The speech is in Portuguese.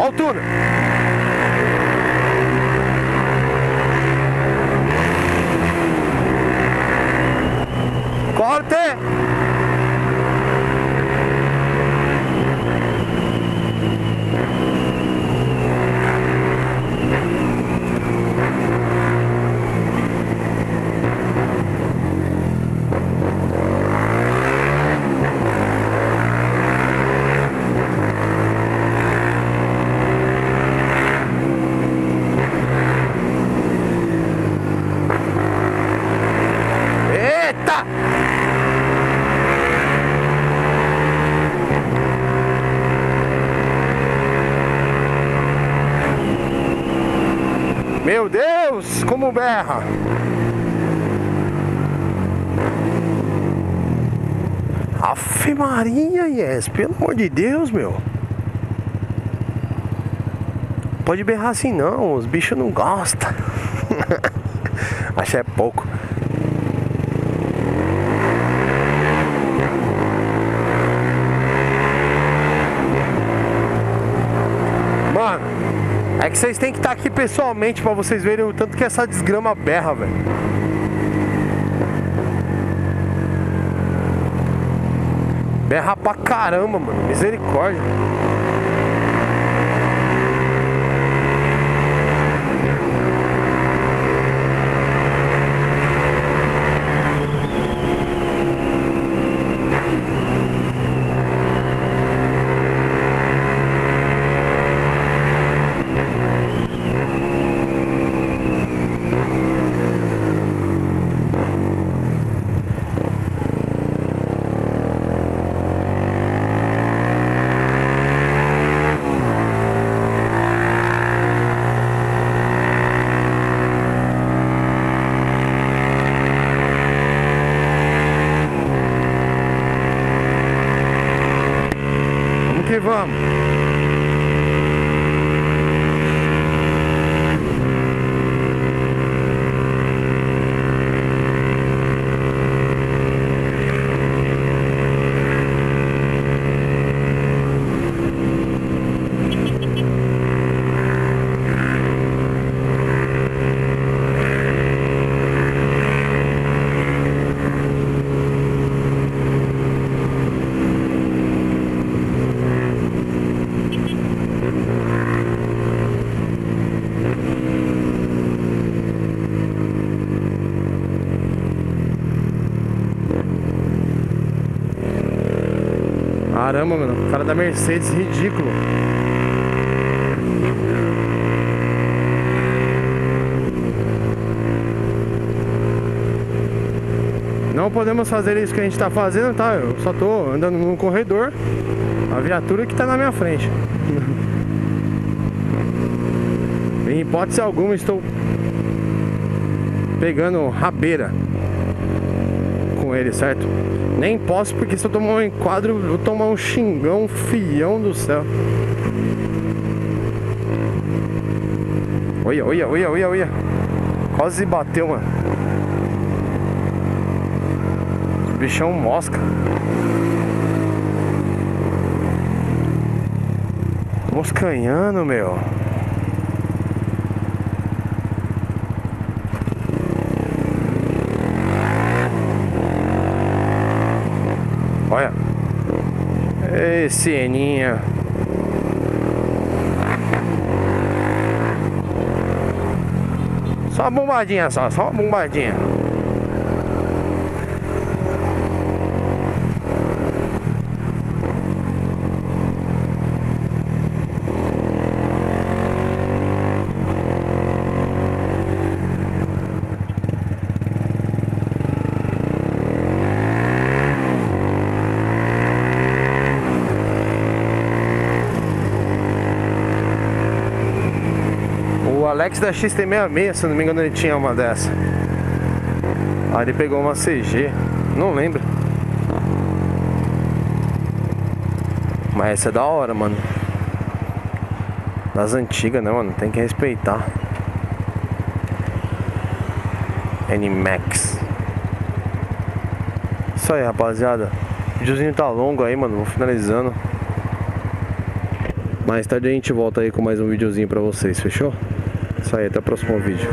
Ó o túnel. Corte! Meu Deus, como berra! Afe Maria, yes, pelo amor de Deus, meu. Pode berrar assim não, os bichos não gostam. Acho que é pouco. Mano, é que vocês têm que estar aqui pessoalmente pra vocês verem o tanto que essa desgrama berra, velho. Berra pra caramba, mano. Misericórdia. Vamos. Caramba, mano, o cara da Mercedes, ridículo. Não podemos fazer isso que a gente tá fazendo, tá? Eu só tô andando no corredor. A viatura que tá na minha frente. Em hipótese alguma estou pegando rabeira com ele, certo? Nem posso, porque se eu tomar um enquadro, eu vou tomar um xingão, um fião do céu. Olha, olha, olha, olha, olha. Quase bateu, mano. Bichão mosca. Moscanhando, meu. Olha. Ei, Sieninha. Só uma bombadinha, só uma bombadinha. O Alex da XT66, se não me engano, ele tinha uma dessa. Aí ele pegou uma CG, não lembro. Mas essa é da hora, mano. Das antigas, né, mano? Tem que respeitar. NMAX. Isso aí, rapaziada. O videozinho tá longo aí, mano. Vou finalizando. Mais tarde a gente volta aí com mais um videozinho pra vocês, fechou? Isso aí, até o próximo vídeo.